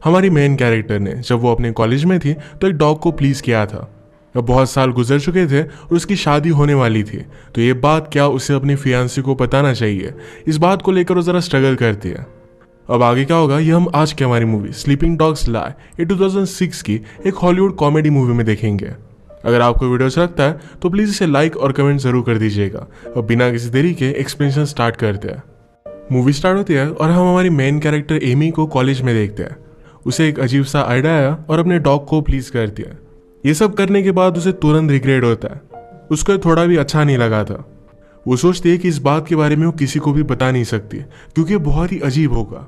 हमारी main character ने जब वो अपने कॉलेज में थी तो एक डॉग को प्लीज किया था। अब बहुत साल गुजर चुके थे और उसकी शादी होने वाली थी, तो ये बात क्या उसे अपनी फियांसी को बताना चाहिए, इस बात को लेकर वो ज़रा स्ट्रगल करती है। अब आगे क्या होगा ये हम आज की हमारी मूवी स्लीपिंग डॉग्स लाई ये 2006 की एक हॉलीवुड कॉमेडी मूवी में देखेंगे। अगर आपको वीडियो अच्छा लगता है तो प्लीज़ इसे लाइक और कमेंट जरूर कर दीजिएगा। अब बिना किसी देरी के एक्सप्लेनेशन स्टार्ट करते हैं। मूवी स्टार्ट होती है और हम हमारी मेन कैरेक्टर एमी को कॉलेज में देखते हैं। उसे एक अजीब सा आइडिया आया और अपने डॉग को प्लीज करती है। ये सब करने के बाद उसे तुरंत रिग्रेट होता है। उसको थोड़ा भी अच्छा नहीं लगा था। वो सोचती है कि इस बात के बारे में वो किसी को भी बता नहीं सकती क्योंकि बहुत ही अजीब होगा।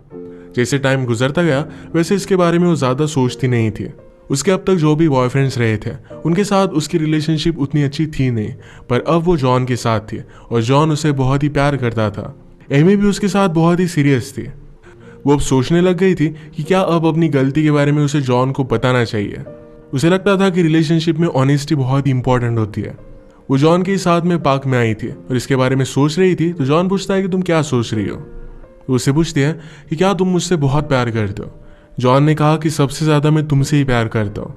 जैसे टाइम गुजरता गया वैसे इसके बारे में वो ज़्यादा सोचती नहीं थी। उसके अब तक जो भी बॉयफ्रेंड्स रहे थे उनके साथ उसकी रिलेशनशिप उतनी अच्छी थी नहीं, पर अब वो जॉन के साथ थी और जॉन उसे बहुत ही प्यार करता था। एमी भी उसके साथ बहुत ही सीरियस थी। वो अब सोचने लग गई थी कि क्या अब अपनी गलती के बारे में उसे जॉन को बताना चाहिए। उसे लगता था कि रिलेशनशिप में ऑनेस्टी बहुत ही इंपॉर्टेंट होती है। वो जॉन के साथ में पार्क में आई थी और इसके बारे में सोच रही थी, तो जॉन पूछता है कि तुम क्या सोच रही हो। वो उससे पूछती है कि क्या तुम मुझसे बहुत प्यार करते हो। जॉन ने कहा कि सबसे ज़्यादा मैं तुमसे ही प्यार करता हूँ।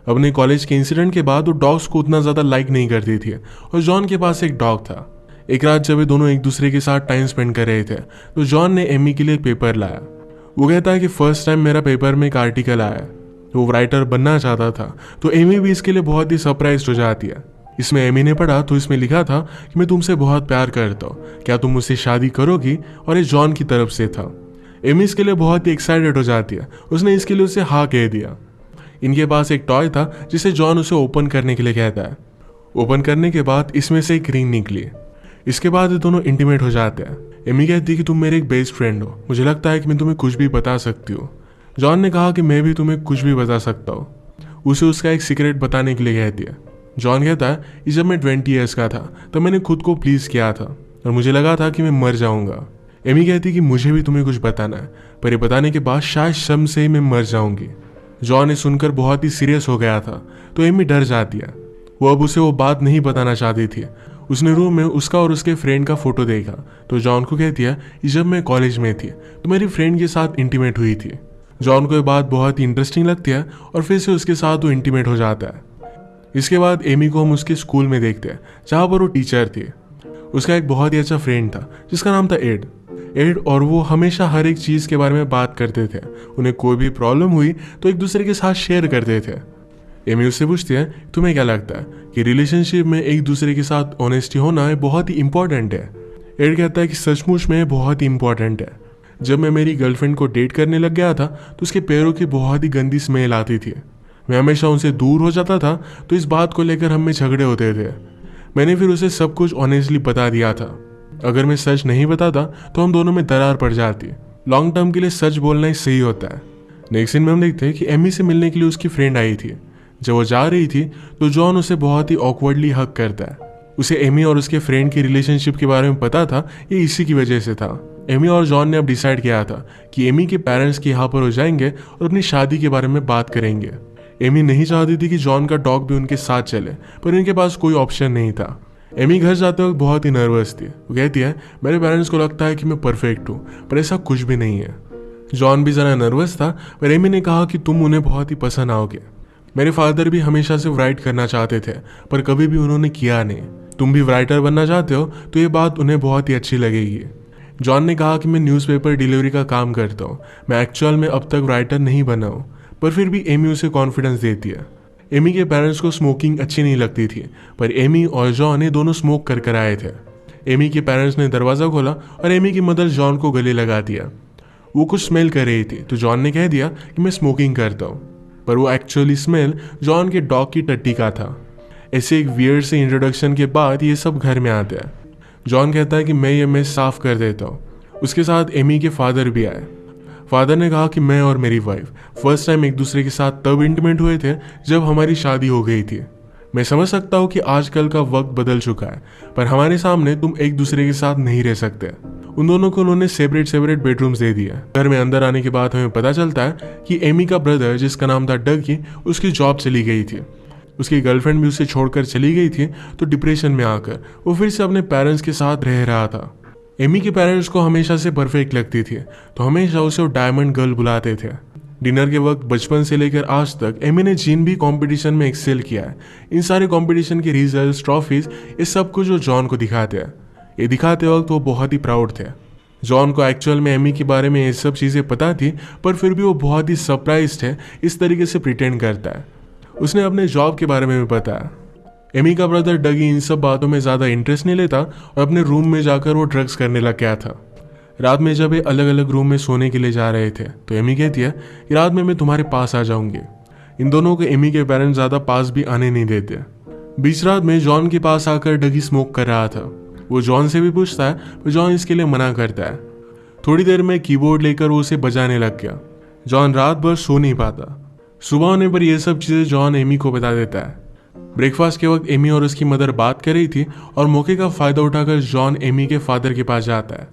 अपने कॉलेज के इंसिडेंट के बाद वो डॉग्स को उतना ज़्यादा लाइक नहीं करती थी और जॉन के पास एक डॉग था। एक रात जब वे दोनों एक दूसरे के साथ टाइम स्पेंड कर रहे थे तो जॉन ने एमी के लिए एक पेपर लाया। वो कहता है कि फर्स्ट टाइम मेरा पेपर में एक आर्टिकल आया। वो राइटर बनना चाहता था, तो एमी भी इसके लिए बहुत ही सरप्राइज हो जाती है। इसमें एमी ने पढ़ा तो इसमें लिखा था कि मैं तुमसे बहुत प्यार करता हूँ, क्या तुम मुझसे शादी करोगी, और ये जॉन की तरफ से था। एमी इसके लिए बहुत ही एक्साइटेड हो जाती है। उसने इसके लिए उसे हाँ कह दिया। इनके पास एक टॉय था जिसे जॉन उसे ओपन करने के लिए कहता है। ओपन करने के बाद इसमें से एक रिंग निकली। इसके बाद ये दोनों इंटीमेट हो जाते हैं। एमी कहती है कि तुम मेरे एक बेस्ट फ्रेंड हो, मुझे लगता है कि मैं तुम्हें कुछ भी बता सकती हूँ। जॉन ने कहा कि मैं भी तुम्हें कुछ भी बता सकता हूँ। उसे उसका एक सीक्रेट बताने के लिए कहती है। जॉन कहता है कि जब मैं 20 ईयर्स का था तो मैंने खुद को प्लीज किया था और मुझे लगा था कि मैं मर जाऊंगा। एमी कहती है कि मुझे भी तुम्हें कुछ बताना है, पर ये बताने के बाद शायद शर्म से ही मैं मर जाऊंगी। जॉन ने सुनकर बहुत ही सीरियस हो गया था, तो एमी डर जाती है। वो अब उसे वो बात नहीं बताना चाहती थी। उसने रूम में उसका और उसके फ्रेंड का फोटो देखा, तो जॉन को कहती है कि जब मैं कॉलेज में थी तो मेरी फ्रेंड के साथ इंटीमेट हुई थी। जॉन को ये बात बहुत ही इंटरेस्टिंग लगती है और फिर से उसके साथ वो इंटीमेट हो जाता है। इसके बाद एमी को हम उसके स्कूल में देखते हैं जहाँ पर वो टीचर थी। उसका एक बहुत ही अच्छा फ्रेंड था जिसका नाम था एड और वो हमेशा हर एक चीज़ के बारे में बात करते थे। उन्हें कोई भी प्रॉब्लम हुई तो एक दूसरे के साथ शेयर करते थे। एमी उससे पूछती है तुम्हें क्या लगता है कि रिलेशनशिप में एक दूसरे के साथ ऑनेस्टी होना बहुत ही इंपॉर्टेंट है। एड कहता है कि सचमुच में बहुत ही इंपॉर्टेंट है। जब मैं मेरी गर्लफ्रेंड को डेट करने लग गया था तो उसके पैरों की बहुत ही गंदी स्मेल आती थी। मैं हमेशा उनसे दूर हो जाता था, तो इस बात को लेकर हम में झगड़े होते थे। मैंने फिर उसे सब कुछ ऑनेस्टली बता दिया था। अगर मैं सच नहीं बताता तो हम दोनों में दरार पड़ जाती। लॉन्ग टर्म के लिए सच बोलना ही सही होता है। नेक्स्ट सीन में हम देखते हैं कि एमी से मिलने के लिए उसकी फ्रेंड आई थी। जब वो जा रही थी तो जॉन उसे बहुत ही ऑकवर्डली हक करता है। उसे एमी और उसके फ्रेंड की रिलेशनशिप के बारे में पता था, ये इसी की वजह से था। एमी और जॉन ने अब डिसाइड किया था कि एमी के पेरेंट्स के यहाँ पर हो जाएंगे और अपनी शादी के बारे में बात करेंगे। एमी नहीं चाहती थी कि जॉन का डॉग भी उनके साथ चले, पर इनके पास कोई ऑप्शन नहीं था। एमी घर जाते वक्त बहुत ही नर्वस थी। वो कहती है मेरे पेरेंट्स को लगता है कि मैं परफेक्ट हूँ, पर ऐसा कुछ भी नहीं है। जॉन भी ज़रा नर्वस था, पर एमी ने कहा कि तुम उन्हें बहुत ही पसंद आओगे। मेरे फादर भी हमेशा से राइट करना चाहते थे, पर कभी भी उन्होंने किया नहीं। तुम भी राइटर बनना चाहते हो तो ये बात उन्हें बहुत ही अच्छी लगेगी। जॉन ने कहा कि मैं न्यूज़पेपर डिलीवरी का काम करता हूँ, मैं एक्चुअल में अब तक राइटर नहीं बना हूँ, पर फिर भी एमी उसे कॉन्फिडेंस देती है। एमी के पेरेंट्स को स्मोकिंग अच्छी नहीं लगती थी, पर एमी और जॉन ने दोनों स्मोक कर आए थे। एमी के पेरेंट्स ने दरवाज़ा खोला और एमी की मदर जॉन को गले लगा दिया। वो कुछ स्मेल कर रही थी, तो जॉन ने कह दिया कि मैं स्मोकिंग करता हूँ, पर वो एक्चुअली स्मेल जॉन के डॉग की टट्टी का था। ऐसे एक वियर्ड से इंट्रोडक्शन के बाद ये सब घर में आते हैं। जॉन कहता है कि मैं ये मेस साफ कर देता हूँ। उसके साथ एमी के फादर भी आए। फादर ने कहा कि मैं और मेरी वाइफ फर्स्ट टाइम एक दूसरे के साथ तब इंटीमेट हुए थे जब हमारी शादी हो गई थी। मैं समझ सकता हूँ कि आजकल का वक्त बदल चुका है, पर हमारे सामने तुम एक दूसरे के साथ नहीं रह सकते। उन दोनों को उन्होंने सेपरेट बेडरूम्स दे दिया। घर में अंदर आने के बाद हमें पता चलता है कि एमी का ब्रदर, जिसका नाम था डगी, उसकी जॉब चली गई थी। उसकी गर्लफ्रेंड भी उसे छोड़कर चली गई थी, तो डिप्रेशन में आकर वो फिर से अपने पेरेंट्स के साथ रह रहा था। एमी के पेरेंट्स को हमेशा से परफेक्ट लगती थी, तो हमेशा उसे वो डायमंड गर्ल बुलाते थे। डिनर के वक्त बचपन से लेकर आज तक एमी ने जिन भी कंपटीशन में एक्सेल किया है, इन सारे कंपटीशन के रिजल्ट्स, ट्रॉफीज, ये सब कुछ जो जॉन को दिखाते हैं। ये दिखाते वक्त वो बहुत ही प्राउड थे। जॉन को एक्चुअल में एमी के बारे में ये सब चीज़ें पता थी, पर फिर भी वो बहुत ही सरप्राइज्ड है, इस तरीके से प्रिटेंड करता है। उसने अपने जॉब के बारे में भी बताया। एमी का ब्रदर डगी इन सब बातों में ज़्यादा इंटरेस्ट नहीं लेता और अपने रूम में जाकर वो ड्रग्स करने लग गया था। रात में जब ये अलग अलग रूम में सोने के लिए जा रहे थे तो एमी कहती है कि रात में मैं तुम्हारे पास आ जाऊंगी। इन दोनों को एमी के पेरेंट्स ज़्यादा पास भी आने नहीं देते। बीच रात में जॉन के पास आकर डगी स्मोक कर रहा था। वो जॉन से भी पूछता है, पर जॉन इसके लिए मना करता है। थोड़ी देर में कीबोर्ड लेकर वो उसे बजाने लग गया। जॉन रात भर सो नहीं पाता। सुबह होने पर यह सब चीज़ें जॉन एमी को बता देता है। ब्रेकफास्ट के वक्त एमी और उसकी मदर बात कर रही थी और मौके का फ़ायदा उठाकर जॉन एमी के फादर के पास जाता है।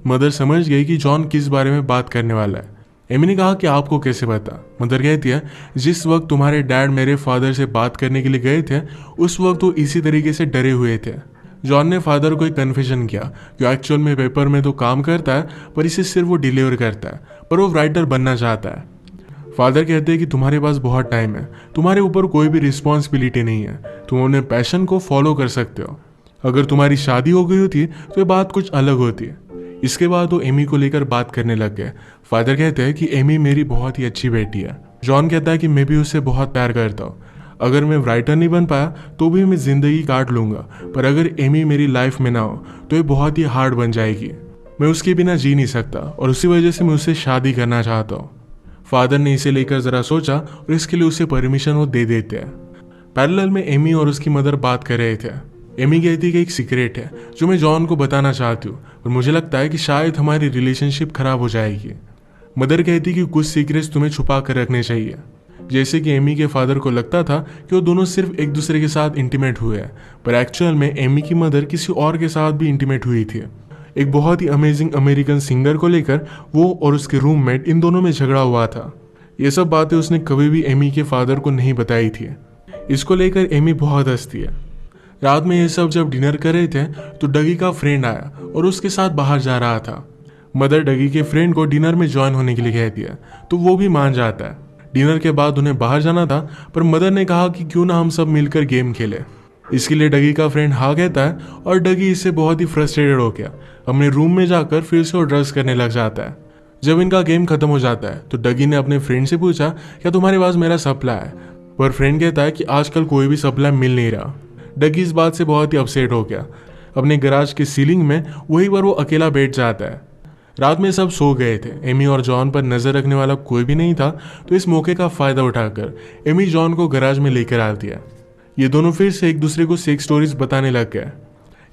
मदर समझ गई कि जॉन किस बारे में बात करने वाला है। एमी ने कहा कि आपको कैसे पता? मदर कहती है, जिस वक्त तुम्हारे डैड मेरे फादर से बात करने के लिए गए थे, उस वक्त वो इसी तरीके से डरे हुए थे। जॉन ने फादर को एक कन्फेशन किया कि एक्चुअल में पेपर में तो काम करता है, पर इसे सिर्फ वो डिलीवर करता है, पर वो राइटर बनना चाहता है। फादर कहते हैं कि तुम्हारे पास बहुत टाइम है, तुम्हारे ऊपर कोई भी रिस्पॉन्सिबिलिटी नहीं है, तुम अपने पैशन को फॉलो कर सकते हो। अगर तुम्हारी शादी हो गई होती तो ये बात कुछ अलग होती है। इसके बाद वो एमी को लेकर बात करने लग गए। फादर कहते हैं कि एमी मेरी बहुत ही अच्छी बेटी है। जॉन कहता है कि मैं भी उससे बहुत प्यार करता हूँ। अगर मैं राइटर नहीं बन पाया तो भी मैं ज़िंदगी काट लूँगा, पर अगर एमी मेरी लाइफ में ना हो तो ये बहुत ही हार्ड बन जाएगी। मैं उसके बिना जी नहीं सकता और उसी वजह से मैं उससे शादी करना चाहता हूँ। फादर ने इसे लेकर ज़रा सोचा और इसके लिए उसे परमिशन वो दे देते हैं। पैरेलल में एमी और उसकी मदर बात कर रहे थे। एमी कहती है कि एक सीक्रेट है जो मैं जॉन को बताना चाहती हूँ और मुझे लगता है कि शायद हमारी रिलेशनशिप खराब हो जाएगी। मदर कहती है कि कुछ सीक्रेट्स तुम्हें छुपा कर रखने चाहिए। जैसे कि एमी के फादर को लगता था कि वो दोनों सिर्फ एक दूसरे के साथ इंटीमेट हुए हैं, पर एक्चुअल में एमी की मदर किसी और के साथ भी इंटीमेट हुई थी। एक बहुत ही अमेजिंग अमेरिकन सिंगर को लेकर वो और उसके रूममेट इन दोनों में झगड़ा हुआ था। ये सब बातें उसने कभी भी एमी के फादर को नहीं बताई थी। इसको लेकर एमी बहुत हंसती है। रात में ये सब जब डिनर कर रहे थे तो डगी का फ्रेंड आया और उसके साथ बाहर जा रहा था। मदर डगी के फ्रेंड को डिनर में ज्वाइन होने के लिए कहती है तो वो भी मान जाता है। डिनर के बाद उन्हें बाहर जाना था, पर मदर ने कहा कि क्यों ना हम सब मिलकर गेम खेलें। इसके लिए डगी का फ्रेंड हाँ कहता है और डगी इससे बहुत ही फ्रस्ट्रेटेड हो गया अपने रूम में जाकर फिर से वो ड्रग्स करने लग जाता है। जब इनका गेम खत्म हो जाता है तो डगी ने अपने फ्रेंड से पूछा, क्या तुम्हारे पास मेरा सप्लाई है? पर फ्रेंड कहता है कि आजकल कोई भी सप्लाई मिल नहीं रहा। डगी इस बात से बहुत ही अपसेट हो गया। अपने गैराज की सीलिंग में वहीं पर वो अकेला बैठ जाता है। रात में सब सो गए थे। एमी और जॉन पर नजर रखने वाला कोई भी नहीं था, तो इस मौके का फायदा उठाकर एमी जॉन को गैराज में लेकर आती है। ये दोनों फिर से एक दूसरे को सेक्स स्टोरीज बताने लग गए।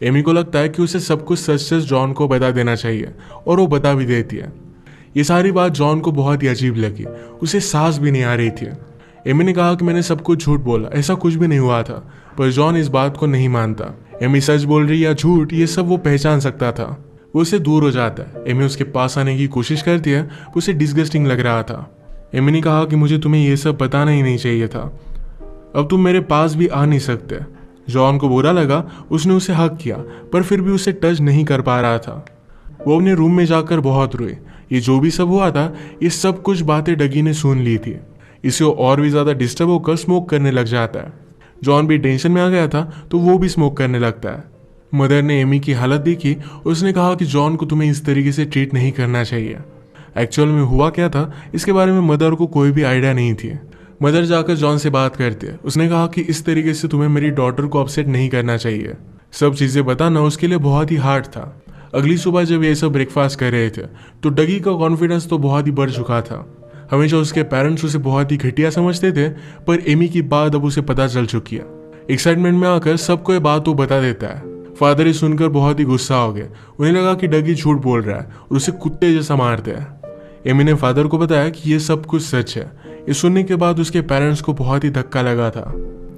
एमी को लगता है कि उसे सब कुछ सच सच जॉन को बता देना चाहिए और वो बता भी देती है। ये सारी बात जॉन को बहुत ही अजीब लगी। उसे सांस भी नहीं आ रही थी। एमी ने कहा कि मैंने सब कुछ झूठ बोला, ऐसा कुछ भी नहीं हुआ था, पर जॉन इस बात को नहीं मानता। एमी सच बोल रही या झूठ, ये सब वो पहचान सकता था। वो उससे दूर हो जाता है। एमी उसके पास आने की कोशिश करती है, उसे डिस्गस्टिंग लग रहा था। एमी ने कहा कि मुझे तुम्हें ये सब बताना ही नहीं चाहिए था, अब तुम मेरे पास भी आ नहीं सकते। जॉन को बुरा लगा, उसने उसे हक किया, पर फिर भी उसे टच नहीं कर पा रहा था। वो अपने रूम में जाकर बहुत रोई। ये जो भी सब हुआ था, ये सब कुछ बातें डगी ने सुन ली थी। इसे और भी ज़्यादा डिस्टर्ब होकर स्मोक करने लग जाता है। जॉन भी टेंशन में आ गया था तो वो भी स्मोक करने लगता है। मदर ने एमी की हालत देखी। उसने कहा कि जॉन को तुम्हें इस तरीके से ट्रीट नहीं करना चाहिए। एक्चुअल में हुआ क्या था इसके बारे में मदर को कोई भी आइडिया नहीं थी। मदर जाकर जॉन से बात करती है। उसने कहा कि इस तरीके से तुम्हें मेरी डॉटर को अपसेट नहीं करना चाहिए। सब चीज़ें बताना उसके लिए बहुत ही हार्ड था। अगली सुबह जब ये सब ब्रेकफास्ट कर रहे थे तो डगी का कॉन्फिडेंस तो बहुत ही बढ़ चुका था। हमेशा उसके पेरेंट्स उसे बहुत ही घटिया समझते थे, पर एमी की बात अब उसे पता चल चुकी है। एक्साइटमेंट में आकर सबको ये बात वो बता देता है। फादर ये सुनकर बहुत ही गुस्सा हो गए। उन्हें लगा कि डगी झूठ बोल रहा है और उसे कुत्ते जैसा मारते हैं। एमी ने फादर को बताया कि ये सब कुछ सच है। ये सुनने के बाद उसके पेरेंट्स को बहुत ही धक्का लगा था।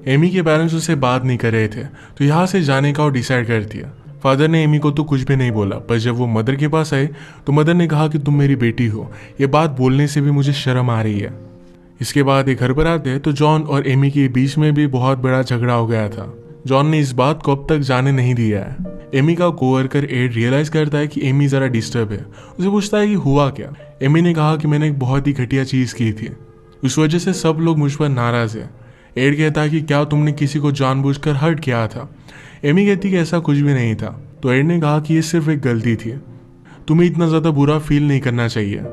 एमी के पेरेंट्स उससे बात नहीं कर रहे थे, तो यहाँ से जाने का वो डिसाइड कर दिया। फादर ने एमी को तो कुछ भी नहीं बोला, पर जब वो मदर के पास आए तो मदर ने कहा कि तुम मेरी बेटी हो, ये बात बोलने से भी मुझे शर्म आ रही है। इसके बाद ये घर पर आते हैं तो जॉन और एमी के बीच में भी बहुत बड़ा झगड़ा हो गया था। जॉन ने इस बात को अब तक जाने नहीं दिया है। एमी का कोवर्कर एड रियलाइज करता है कि एमी जरा डिस्टर्ब है। उसे पूछता है कि हुआ क्या। एमी ने कहा कि मैंने एक बहुत ही घटिया चीज की थी, उस वजह से सब लोग मुझ पर नाराज है। एड कहता है कि क्या तुमने किसी को जानबूझकर हर्ट किया था। एमी कहती कि ऐसा कुछ भी नहीं था। तो एड ने कहा कि ये सिर्फ एक गलती थी, तुम्हें इतना ज्यादा बुरा फील नहीं करना चाहिए,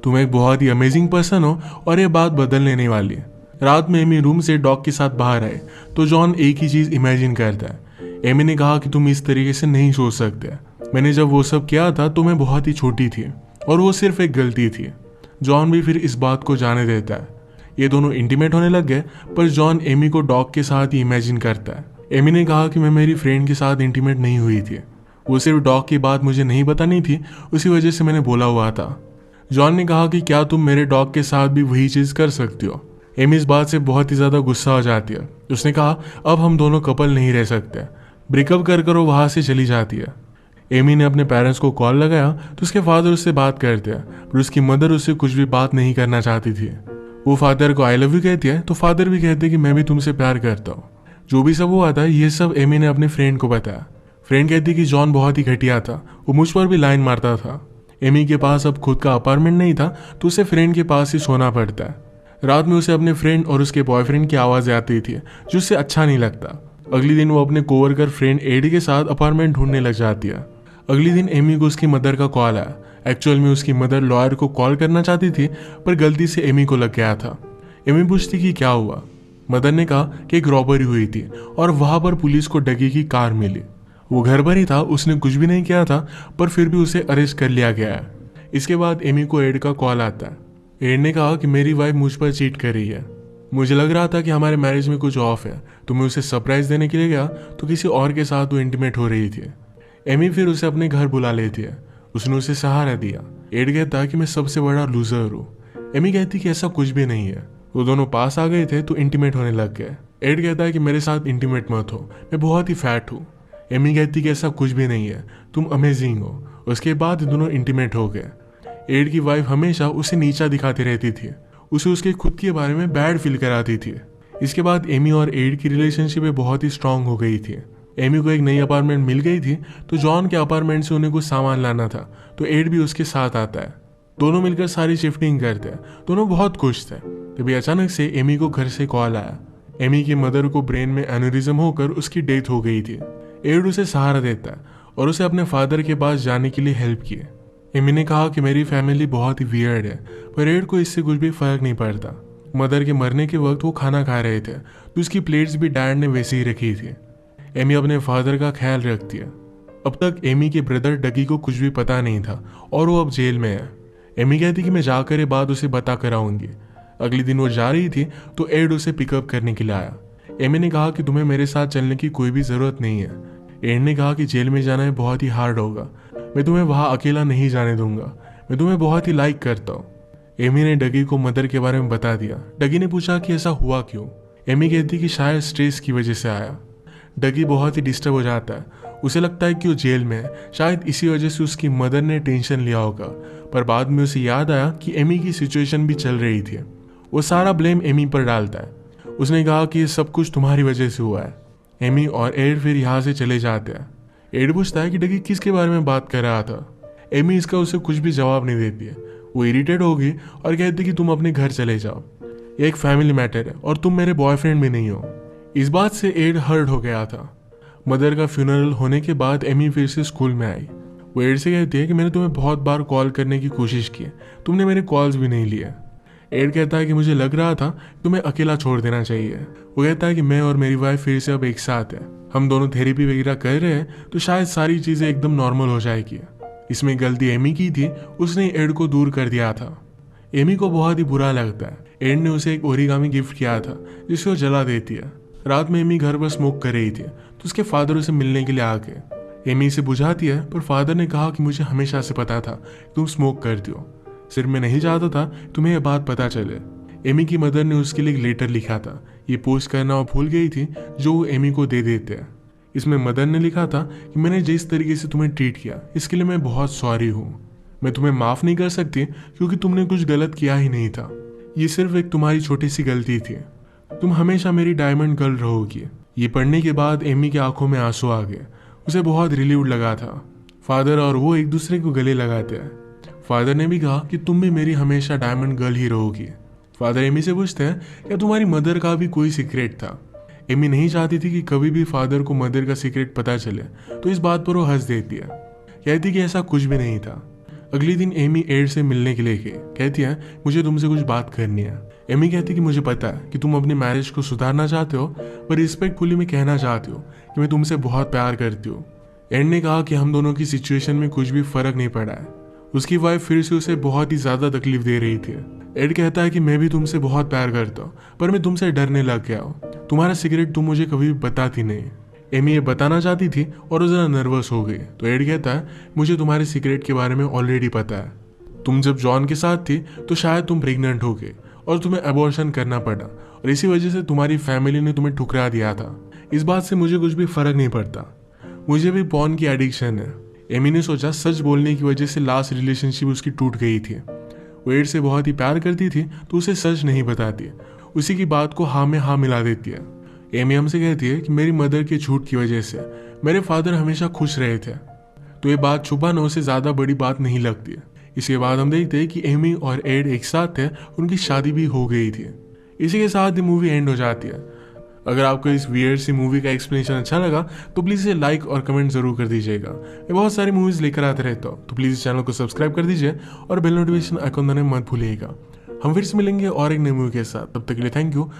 तुम एक बहुत ही अमेजिंग पर्सन हो और ये बात बदल लेने वाली है। रात में एमी रूम से डॉग के साथ बाहर आए तो जॉन एक ही चीज इमेजिन करता है। एमी ने कहा कि तुम इस तरीके से नहीं सोच सकते, मैंने जब वो सब किया था तो मैं बहुत ही छोटी थी और वो सिर्फ एक गलती थी। जॉन भी फिर इस बात को जाने देता है। ये दोनों इंटीमेट होने लग गए, पर जॉन एमी को डॉग के साथ ही इमेजिन करता है। एमी ने कहा कि मैं मेरी फ्रेंड के साथ इंटीमेट नहीं हुई थी, वो सिर्फ डॉग की बात मुझे नहीं बतानी थी, उसी वजह से मैंने बोला हुआ था। जॉन ने कहा कि क्या तुम मेरे डॉग के साथ भी वही चीज कर सकती हो। एमी इस बात से बहुत ही ज्यादा गुस्सा हो जाती है। उसने कहा अब हम दोनों कपल नहीं रह सकते, ब्रेकअप कर वो वहां से चली जाती है। एमी ने अपने पेरेंट्स को कॉल लगाया तो उसके फादर उससे बात करते हैं, पर उसकी मदर उससे कुछ भी बात नहीं करना चाहती थी। वो फादर को आई लव यू कहती है तो फादर भी कहते हैं कि मैं भी तुमसे प्यार करता हूँ। जो भी सब हुआ था ये सब एमी ने अपने फ्रेंड को बताया। फ्रेंड कहती कि जॉन बहुत ही घटिया था, वो मुझ पर भी लाइन मारता था। एमी के पास अब खुद का अपार्टमेंट नहीं था तो उसे फ्रेंड के पास ही सोना पड़ता है। रात में उसे अपने फ्रेंड और उसके बॉयफ्रेंड की आवाज़ आती थी जो उससे अच्छा नहीं लगता। अगले दिन वो अपने कोवर्कर फ्रेंड एडी के साथ अपार्टमेंट ढूंढने लग जाती है। अगले दिन एमी को उसकी मदर का कॉल आया। एक्चुअल में उसकी मदर लॉयर को कॉल करना चाहती थी पर गलती से एमी को लग गया था। एमी पूछती कि क्या हुआ। मदर ने कहा कि एक रॉबरी हुई थी और वहां पर पुलिस को डगी की कार मिली। वो घर पर ही था, उसने कुछ भी नहीं किया था, पर फिर भी उसे अरेस्ट कर लिया गया है। इसके बाद एमी को एड का कॉल आता है। एड ने कहा कि मेरी वाइफ मुझ पर चीट कर रही है, मुझे लग रहा था कि हमारे मैरिज में कुछ ऑफ है, तो मैं उसे सरप्राइज देने के लिए गया तो किसी और के साथ वो इंटीमेट हो रही थी। एमी फिर उसे अपने घर बुला लेती है। उसने उसे सहारा दिया। एड कहता है कि मैं सबसे बड़ा लूजर हूँ। एमी कहती कि ऐसा कुछ भी नहीं है, वो दोनों पास आ गए थे तो इंटीमेट होने लग गए। एड कहता है कि मेरे साथ इंटीमेट मत हो, मैं बहुत ही फैट हूँ। एमी कहती कि ऐसा कुछ भी नहीं है, तुम अमेजिंग हो। उसके बाद दोनों इंटीमेट हो गए। एड की वाइफ हमेशा उसे नीचा दिखाती रहती थी, उसे उसके खुद के बारे में बैड फील कराती थी। इसके बाद एमी और एड की रिलेशनशिप बहुत ही स्ट्रांग हो गई थी। एमी को एक नई अपार्टमेंट मिल गई थी तो जॉन के अपार्टमेंट से उन्हें कुछ सामान लाना था तो एड भी उसके साथ आता है। दोनों मिलकर सारी शिफ्टिंग करते हैं। दोनों बहुत खुश थे। तभी अचानक से एमी को घर से कॉल आया। एमी की मदर को ब्रेन में एन्यूरिज्म होकर उसकी डेथ हो गई थी। एड उसे सहारा देता है और उसे अपने फादर के पास जाने के लिए हेल्प किए। एमी ने कहा कि मेरी फैमिली बहुत ही वियर्ड है, पर एड को इससे कुछ भी फर्क नहीं पड़ता। मदर के मरने के वक्त वो खाना खा रहे थे तो उसकी प्लेट्स भी डैड ने वैसे ही रखी थी। एमी अपने फादर का ख्याल रखती है। अब तक एमी के ब्रदर डगी को कुछ भी पता नहीं था और वो अब जेल में है। एमी कहती कि मैं जाकर ये बात उसे बता कर आऊंगी। अगले दिन वो जा रही थी तो एड उसे पिकअप करने के लिए आया। एमी ने कहा कि तुम्हें मेरे साथ चलने की कोई भी जरूरत नहीं है। एड ने कहा कि जेल में जाना बहुत ही हार्ड होगा, मैं तुम्हें वहां अकेला नहीं जाने दूंगा, मैं तुम्हें बहुत ही लाइक करता हूँ। एमी ने डगी को मदर के बारे में बता दिया। डगी ने पूछा कि ऐसा हुआ क्यों। एमी कहती कि शायद स्ट्रेस की वजह से आया। डगी बहुत ही डिस्टर्ब हो जाता है। उसे लगता है कि वो जेल में है, शायद इसी वजह से उसकी मदर ने टेंशन लिया होगा। पर बाद में उसे याद आया कि एमी की सिचुएशन भी चल रही थी। वो सारा ब्लेम एमी पर डालता है। उसने कहा कि ये सब कुछ तुम्हारी वजह से हुआ है। एमी और एड फिर यहाँ से चले जाते हैं। एड पूछता है कि डगी किसके बारे में बात कर रहा था। एमी इसका उसे कुछ भी जवाब नहीं देती है। वो इरिटेट होगी और कहती कि तुम अपने घर चले जाओ, ये एक फैमिली मैटर है और तुम मेरे बॉयफ्रेंड भी नहीं हो। इस बात से एड हर्ट हो गया था। मदर का फ्यूनरल होने के बाद एमी फिर से स्कूल में आई। वो एड से कहती है कि मैंने तुम्हें बहुत बार कॉल करने की कोशिश की, तुमने मेरे कॉल्स भी नहीं लिए। एड कहता है कि मुझे लग रहा था तुम्हें अकेला छोड़ देना चाहिए। वो कहता है कि मैं और मेरी वाइफ फिर से अब एक साथ है, हम दोनों थेरेपी वगैरह कर रहे हैं तो शायद सारी चीजें एकदम नॉर्मल हो जाएगी। इसमें गलती एमी की थी, उसने एड को दूर कर दिया था। एमी को बहुत ही बुरा लगता है। एड ने उसे एक ओरिगामी गिफ्ट किया था जिसे वो जला देती है। रात में एमी घर पर स्मोक कर रही थी तो उसके फादर उसे मिलने के लिए आ गए। एमी इसे बुझाती है पर फादर ने कहा कि मुझे हमेशा से पता था तुम स्मोक करती हो, सिर्फ मैं नहीं चाहता था तुम्हें यह बात पता चले। एमी की मदर ने उसके लिए एक लेटर लिखा था, ये पोस्ट करना वो भूल गई थी, जो वो एमी को दे देते हैं। इसमें मदर ने लिखा था कि मैंने जिस तरीके से तुम्हें ट्रीट किया इसके लिए मैं बहुत सॉरी हूँ। मैं तुम्हें माफ नहीं कर सकती क्योंकि तुमने कुछ गलत किया ही नहीं था, ये सिर्फ एक तुम्हारी छोटी सी गलती थी। तुम हमेशा मेरी डायमंड गर्ल रहोगी, ये पढ़ने के बाद एमी की आंखों में आंसू आ गए। उसे बहुत रिलीव लगा था। फादर और वो एक दूसरे को गले लगाते हैं। फादर ने भी कहा कि तुम भी मेरी हमेशा डायमंड गर्ल ही रहोगी। फादर एमी से पूछते हैं क्या तुम्हारी मदर का भी कोई सीक्रेट था। एमी नहीं चाहती थी कि कभी भी फादर को मदर का सीक्रेट पता चले, तो इस बात पर वो हंस देती है। कहती कि ऐसा कुछ भी नहीं था। अगले दिन एमी एड से मिलने के लिए गई। कहती है मुझे तुमसे कुछ बात करनी है। एमी कहती कि मुझे पता है कि तुम अपनी मैरिज को सुधारना चाहते हो, पर रिस्पेक्टफुली मैं कहना चाहती हूँ कि मैं तुमसे बहुत प्यार करती हूँ। एड ने कहा कि हम दोनों की सिचुएशन में कुछ भी फर्क नहीं पड़ा है। उसकी वाइफ फिर से उसे बहुत ही ज्यादा तकलीफ दे रही थी। एड कहता है कि मैं भी तुमसे बहुत प्यार करता हूँ, पर मैं तुमसे डरने लग गया हूँ। तुम्हारा सीक्रेट तुम मुझे कभी भी बताती नहीं। एमी ये बताना चाहती थी और वो जरा नर्वस हो गई। तो एड कहता है मुझे तुम्हारे सीक्रेट के बारे में ऑलरेडी पता है। तुम जब जॉन के साथ थी तो शायद तुम प्रेग्नेंट हो गए और तुम्हें अबॉर्शन करना पड़ा, और इसी वजह से तुम्हारी फैमिली ने तुम्हें ठुकरा दिया था। इस बात से मुझे कुछ भी फर्क नहीं पड़ता। मुझे भी पॉर्न की एडिक्शन है। एमी ने सोचा सच बोलने की वजह से लास्ट रिलेशनशिप उसकी टूट गई थी। वो एड से बहुत ही प्यार करती थी, तो उसे सच नहीं बताती, उसी की बात को हाँ में हाँ मिला देती है। एमी हमसे कहती है कि मेरी मदर के झूठ की वजह से मेरे फादर हमेशा खुश रहे थे, तो ये बात छुपाना उसे ज़्यादा बड़ी बात नहीं लगती है। इसके बाद हम देखते हैं कि एमी और एड एक साथ थे, उनकी शादी भी हो गई थी। इसी के साथ ही मूवी एंड हो जाती है। अगर आपको इस वियर्ड सी मूवी का एक्सप्लेनेशन अच्छा लगा तो प्लीज़ इसे लाइक और कमेंट जरूर कर दीजिएगा। मैं बहुत सारी मूवीज़ लेकर आते रहता हूँ, तो प्लीज़ इस चैनल को सब्सक्राइब कर दीजिए और बेल नोटिफिकेशन आइकॉन दबाना मत भूलिएगा। हम फिर से मिलेंगे और एक नई मूवी के साथ। तब तक के लिए थैंक यू।